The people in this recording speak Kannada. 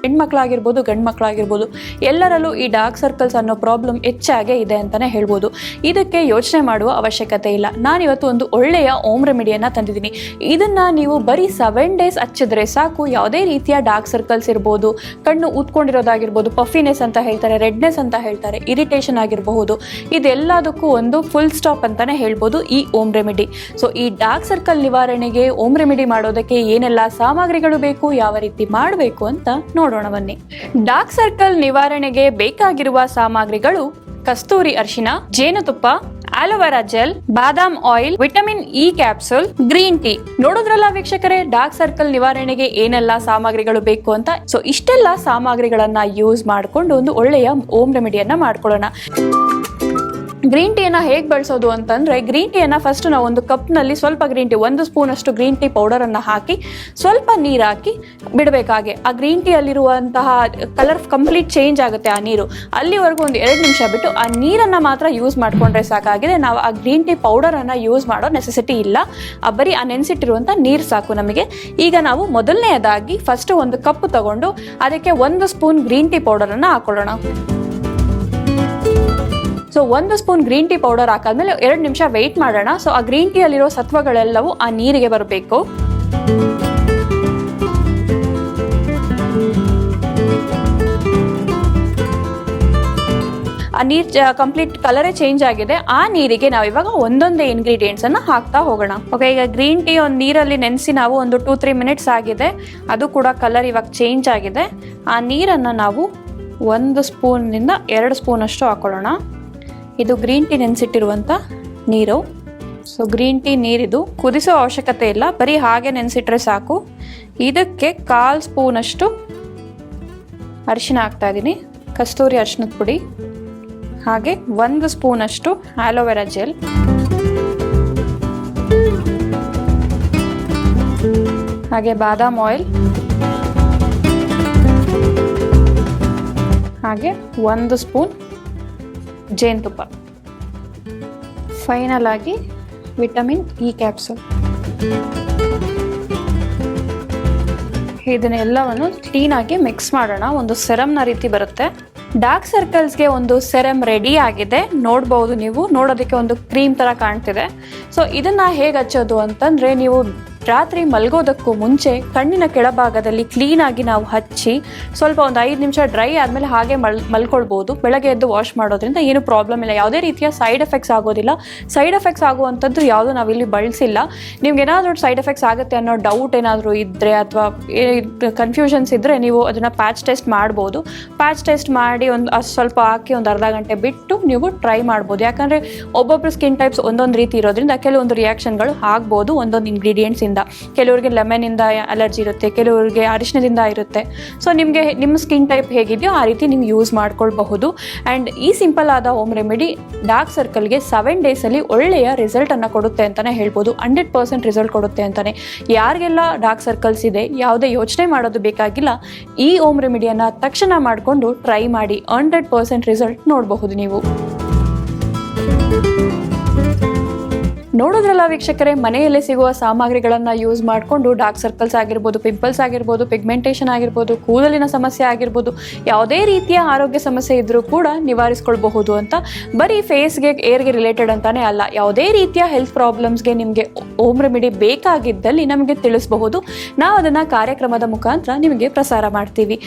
ಹೆಣ್ಮಕ್ಳಾಗಿರ್ಬೋದು ಗಂಡು ಮಕ್ಕಳಾಗಿರ್ಬೋದು ಎಲ್ಲರಲ್ಲೂ ಈ ಡಾರ್ಕ್ ಸರ್ಕಲ್ಸ್ ಅನ್ನೋ ಪ್ರಾಬ್ಲಮ್ ಹೆಚ್ಚಾಗೇ ಇದೆ ಅಂತಲೇ ಹೇಳ್ಬೋದು. ಇದಕ್ಕೆ ಯೋಚನೆ ಮಾಡುವ ಅವಶ್ಯಕತೆ ಇಲ್ಲ. ನಾನಿವತ್ತು ಒಂದು ಒಳ್ಳೆಯ ಹೋಮ್ ರೆಮಿಡಿಯನ್ನು ತಂದಿದ್ದೀನಿ. ಇದನ್ನು ನೀವು ಬರೀ 7 ಡೇಸ್ ಹಚ್ಚಿದ್ರೆ ಸಾಕು. ಯಾವುದೇ ರೀತಿಯ ಡಾರ್ಕ್ ಸರ್ಕಲ್ಸ್ ಇರ್ಬೋದು, ಕಣ್ಣು ಊದ್ಕೊಂಡಿರೋದಾಗಿರ್ಬೋದು, ಪಫಿನೆಸ್ ಅಂತ ಹೇಳ್ತಾರೆ, ರೆಡ್ನೆಸ್ ಅಂತ ಹೇಳ್ತಾರೆ, ಇರಿಟೇಷನ್ ಆಗಿರಬಹುದು, ಇದೆಲ್ಲದಕ್ಕೂ ಒಂದು ಫುಲ್ ಸ್ಟಾಪ್ ಅಂತಲೇ ಹೇಳ್ಬೋದು ಈ ಹೋಮ್ ರೆಮಿಡಿ. ಸೊ ಈ ಡಾರ್ಕ್ ಸರ್ಕಲ್ ನಿವಾರಣೆಗೆ ಹೋಮ್ ರೆಮಿಡಿ ಮಾಡೋದಕ್ಕೆ ಏನೆಲ್ಲ ಸಾಮಗ್ರಿಗಳು ಬೇಕು, ಯಾವ ರೀತಿ ಮಾಡಬೇಕು ಅಂತ ನೋಡೋಣ ಬನ್ನಿ. ಡಾರ್ಕ್ ಸರ್ಕಲ್ ನಿವಾರಣೆಗೆ ಬೇಕಾಗಿರುವ ಸಾಮಗ್ರಿಗಳು: ಕಸ್ತೂರಿ ಅರಿಶಿನ, ಜೇನುತುಪ್ಪ, ಆಲೋವೆರಾ ಜೆಲ್, ಬಾದಾಮ್ oil, vitamin E capsule, green tea. ನೋಡಿದ್ರಲ್ಲ ವೀಕ್ಷಕರೇ, ಡಾರ್ಕ್ ಸರ್ಕಲ್ ನಿವಾರಣೆಗೆ ಏನೆಲ್ಲ ಸಾಮಗ್ರಿಗಳು ಬೇಕು ಅಂತ. ಸೊ ಇಷ್ಟೆಲ್ಲ ಸಾಮಗ್ರಿಗಳನ್ನ ಯೂಸ್ ಮಾಡಿಕೊಂಡು ಒಂದು ಒಳ್ಳೆಯ ಹೋಮ್ ರೆಮಿಡಿಯನ್ನ ಮಾಡ್ಕೊಳ್ಳೋಣ. ಗ್ರೀನ್ ಟೀಯನ್ನು ಹೇಗೆ ಬಳಸೋದು ಅಂತಂದರೆ, ಗ್ರೀನ್ ಟೀಯನ್ನು ಫಸ್ಟ್ ನಾವು ಒಂದು ಕಪ್ನಲ್ಲಿ ಸ್ವಲ್ಪ ಗ್ರೀನ್ ಟೀ, 1 ಸ್ಪೂನಷ್ಟು ಗ್ರೀನ್ ಟೀ ಪೌಡರನ್ನು ಹಾಕಿ ಸ್ವಲ್ಪ ನೀರು ಹಾಕಿ ಬಿಡಬೇಕಾಗೆ. ಆ ಗ್ರೀನ್ ಟೀ ಅಲ್ಲಿರುವಂತಹ ಕಲರ್ ಕಂಪ್ಲೀಟ್ ಚೇಂಜ್ ಆಗುತ್ತೆ ಆ ನೀರು. ಅಲ್ಲಿವರೆಗೂ ಒಂದು 2 ನಿಮಿಷ ಬಿಟ್ಟು ಆ ನೀರನ್ನು ಮಾತ್ರ ಯೂಸ್ ಮಾಡಿಕೊಂಡ್ರೆ ಸಾಕಾಗಿದೆ. ನಾವು ಆ ಗ್ರೀನ್ ಟೀ ಪೌಡರನ್ನು ಯೂಸ್ ಮಾಡೋ ನೆಸೆಸಿಟಿ ಇಲ್ಲ. ಬರೀ ಆ ನೆನೆಸಿಟ್ಟಿರುವಂಥ ನೀರು ಸಾಕು ನಮಗೆ. ಈಗ ನಾವು ಮೊದಲನೆಯದಾಗಿ ಫಸ್ಟ್ ಒಂದು ಕಪ್ ತಗೊಂಡು ಅದಕ್ಕೆ 1 ಸ್ಪೂನ್ ಗ್ರೀನ್ ಟೀ ಪೌಡರನ್ನು ಹಾಕೊಳ್ಳೋಣ. So 1 spoon green tea powder ಹಾಕಾದ್ಮೇಲೆ 2 ನಿಮಿಷ ವೆಯ್ಟ್ ಮಾಡೋಣ. ಸೊ ಆ ಗ್ರೀನ್ ಟೀ ಅಲ್ಲಿರೋ ಸತ್ವಗಳೆಲ್ಲವೂ ಆ ನೀರಿಗೆ ಬರಬೇಕು. ಆ ನೀರು ಕಂಪ್ಲೀಟ್ ಕಲರೇ ಚೇಂಜ್ ಆಗಿದೆ. ಆ ನೀರಿಗೆ ನಾವು ಇವಾಗ ಒಂದೊಂದೇ ಇಂಗ್ರೀಡಿಯೆಂಟ್ಸ್ ಅನ್ನ ಹಾಕ್ತಾ ಹೋಗೋಣ. ಓಕೆ, ಈಗ ಗ್ರೀನ್ ಟೀ ಒಂದು ನೀರಲ್ಲಿ ನೆನೆಸಿ ನಾವು ಒಂದು 2-3 ಮಿನಿಟ್ಸ್ ಆಗಿದೆ. ಅದು ಕೂಡ ಕಲರ್ ಇವಾಗ ಚೇಂಜ್ ಆಗಿದೆ. ಆ ನೀರನ್ನು ನಾವು 1 ಸ್ಪೂನ್ನಿಂದ 2 ಸ್ಪೂನ್ ಅಷ್ಟು ಹಾಕೊಳ್ಳೋಣ. ಇದು ಗ್ರೀನ್ ಟೀ ನೆನೆಸಿಟ್ಟಿರುವಂಥ ನೀರು. ಸೊ ಗ್ರೀನ್ ಟೀ ನೀರಿದು ಕುದಿಸೋ ಅವಶ್ಯಕತೆ ಇಲ್ಲ, ಬರೀ ಹಾಗೆ ನೆನೆಸಿಟ್ರೆ ಸಾಕು. ಇದಕ್ಕೆ 1/4 ಸ್ಪೂನಷ್ಟು ಅರಿಶಿನ ಹಾಕ್ತಾ ಇದ್ದೀನಿ, ಕಸ್ತೂರಿ ಅರಿಶಿನದ ಪುಡಿ. ಹಾಗೆ 1 ಸ್ಪೂನಷ್ಟು ಆಲೋವೆರಾ ಜೆಲ್, ಹಾಗೆ ಬಾದಾಮ್ ಆಯಿಲ್, ಹಾಗೆ 1 ಸ್ಪೂನ್ ಜೇನುತುಪ್ಪ, ಫೈನಲ್ ಆಗಿ ವಿಟಮಿನ್ ಇ ಕ್ಯಾಪ್ಸೂಲ್. ಇದನ್ನೆಲ್ಲವನ್ನು ಕ್ಲೀನಾಗಿ ಮಿಕ್ಸ್ ಮಾಡೋಣ. ಒಂದು ಸೆರಮ್ನ ರೀತಿ ಬರುತ್ತೆ. ಡಾರ್ಕ್ ಸರ್ಕಲ್ಸ್ಗೆ ಒಂದು ಸೆರಮ್ ರೆಡಿ ಆಗಿದೆ, ನೋಡ್ಬೋದು ನೀವು. ನೋಡೋದಕ್ಕೆ ಒಂದು ಕ್ರೀಮ್ ಥರ ಕಾಣ್ತಿದೆ. ಸೊ ಇದನ್ನು ಹೇಗೆ ಹಚ್ಚೋದು ಅಂತಂದರೆ, ನೀವು ರಾತ್ರಿ ಮಲಗೋದಕ್ಕೂ ಮುಂಚೆ ಕಣ್ಣಿನ ಕೆಳಭಾಗದಲ್ಲಿ ಕ್ಲೀನಾಗಿ ನಾವು ಹಚ್ಚಿ ಸ್ವಲ್ಪ ಒಂದು 5 ನಿಮಿಷ ಡ್ರೈ ಆದಮೇಲೆ ಹಾಗೆ ಮಲ್ಕೊಳ್ಬೋದು. ಬೆಳಗ್ಗೆ ಎದ್ದು ವಾಶ್ ಮಾಡೋದ್ರಿಂದ ಏನು ಪ್ರಾಬ್ಲಮ್ ಇಲ್ಲ, ಯಾವುದೇ ರೀತಿಯ ಸೈಡ್ ಎಫೆಕ್ಟ್ಸ್ ಆಗೋದಿಲ್ಲ. ಸೈಡ್ ಎಫೆಕ್ಟ್ಸ್ ಆಗುವಂಥದ್ದು ಯಾವುದು ನಾವಿಲ್ಲಿ ಬಳಸಿಲ್ಲ. ನಿಮ್ಗೆ ಏನಾದರೂ ಸೈಡ್ ಎಫೆಕ್ಟ್ಸ್ ಆಗುತ್ತೆ ಅನ್ನೋ ಡೌಟ್ ಏನಾದರೂ ಇದ್ದರೆ ಅಥವಾ ಕನ್ಫ್ಯೂಷನ್ಸ್ ಇದ್ದರೆ ನೀವು ಅದನ್ನು ಪ್ಯಾಚ್ ಟೆಸ್ಟ್ ಮಾಡ್ಬೋದು. ಪ್ಯಾಚ್ ಟೆಸ್ಟ್ ಮಾಡಿ ಸ್ವಲ್ಪ ಹಾಕಿ ಒಂದು ಅರ್ಧ ಗಂಟೆ ಬಿಟ್ಟು ನೀವು ಟ್ರೈ ಮಾಡ್ಬೋದು. ಯಾಕಂದರೆ ಒಬ್ಬೊಬ್ಬರು ಸ್ಕಿನ್ ಟೈಪ್ಸ್ ಒಂದೊಂದು ರೀತಿ ಇರೋದ್ರಿಂದ ಕೆಲವೊಂದು ರಿಯಾಕ್ಷನ್ಗಳು ಆಗ್ಬೋದು ಒಂದೊಂದು ಇಂಗ್ರೀಡಿಯೆಂಟ್ಸ್. ಕೆಲವರಿಗೆ ಲೆಮನಿಂದ ಅಲರ್ಜಿ ಇರುತ್ತೆ, ಕೆಲವರಿಗೆ ಅರಿಶಿನದಿಂದ ಇರುತ್ತೆ. ಸೊ ನಿಮಗೆ ನಿಮ್ಮ ಸ್ಕಿನ್ ಟೈಪ್ ಹೇಗಿದೆಯೋ ಆ ರೀತಿ ನೀವು ಯೂಸ್ ಮಾಡ್ಕೊಳ್ಬಹುದು. ಆ್ಯಂಡ್ ಈ ಸಿಂಪಲ್ ಆದ ಹೋಮ್ ರೆಮಿಡಿ ಡಾರ್ಕ್ ಸರ್ಕಲ್ಗೆ 7 ಡೇಸಲ್ಲಿ ಒಳ್ಳೆಯ ರಿಸಲ್ಟನ್ನು ಕೊಡುತ್ತೆ ಅಂತಲೇ ಹೇಳ್ಬೋದು. 100% ರಿಸಲ್ಟ್ ಕೊಡುತ್ತೆ ಅಂತಲೇ. ಯಾರಿಗೆಲ್ಲ ಡಾರ್ಕ್ ಸರ್ಕಲ್ಸ್ ಇದೆ, ಯಾವುದೇ ಯೋಚನೆ ಮಾಡೋದು ಬೇಕಾಗಿಲ್ಲ. ಈ ಹೋಮ್ ರೆಮಿಡಿಯನ್ನು ತಕ್ಷಣ ಮಾಡಿಕೊಂಡು ಟ್ರೈ ಮಾಡಿ, 100% ರಿಸಲ್ಟ್ ನೋಡಬಹುದು ನೀವು. ನೋಡೋದ್ರಲ್ಲ ವೀಕ್ಷಕರೇ, ಮನೆಯಲ್ಲೇ ಸಿಗುವ ಸಾಮಗ್ರಿಗಳನ್ನು ಯೂಸ್ ಮಾಡಿಕೊಂಡು ಡಾರ್ಕ್ ಸರ್ಕಲ್ಸ್ ಆಗಿರ್ಬೋದು, ಪಿಂಪಲ್ಸ್ ಆಗಿರ್ಬೋದು, ಪಿಗ್ಮೆಂಟೇಷನ್ ಆಗಿರ್ಬೋದು, ಕೂದಲಿನ ಸಮಸ್ಯೆ ಆಗಿರ್ಬೋದು, ಯಾವುದೇ ರೀತಿಯ ಆರೋಗ್ಯ ಸಮಸ್ಯೆ ಇದ್ದರೂ ಕೂಡ ನಿವಾರಿಸ್ಕೊಳ್ಬಹುದು ಅಂತ. ಬರೀ ಫೇಸ್ಗೆ, ಏರ್ಗೆ ರಿಲೇಟೆಡ್ ಅಂತಾನೆ ಅಲ್ಲ, ಯಾವುದೇ ರೀತಿಯ ಹೆಲ್ತ್ ಪ್ರಾಬ್ಲಮ್ಸ್ಗೆ ನಿಮಗೆ ಹೋಮ್ ರೆಮಿಡಿ ಬೇಕಾಗಿದ್ದಲ್ಲಿ ನಮಗೆ ತಿಳಿಸಬಹುದು. ನಾವು ಅದನ್ನು ಕಾರ್ಯಕ್ರಮದ ಮುಖಾಂತರ ನಿಮಗೆ ಪ್ರಸಾರ ಮಾಡ್ತೀವಿ.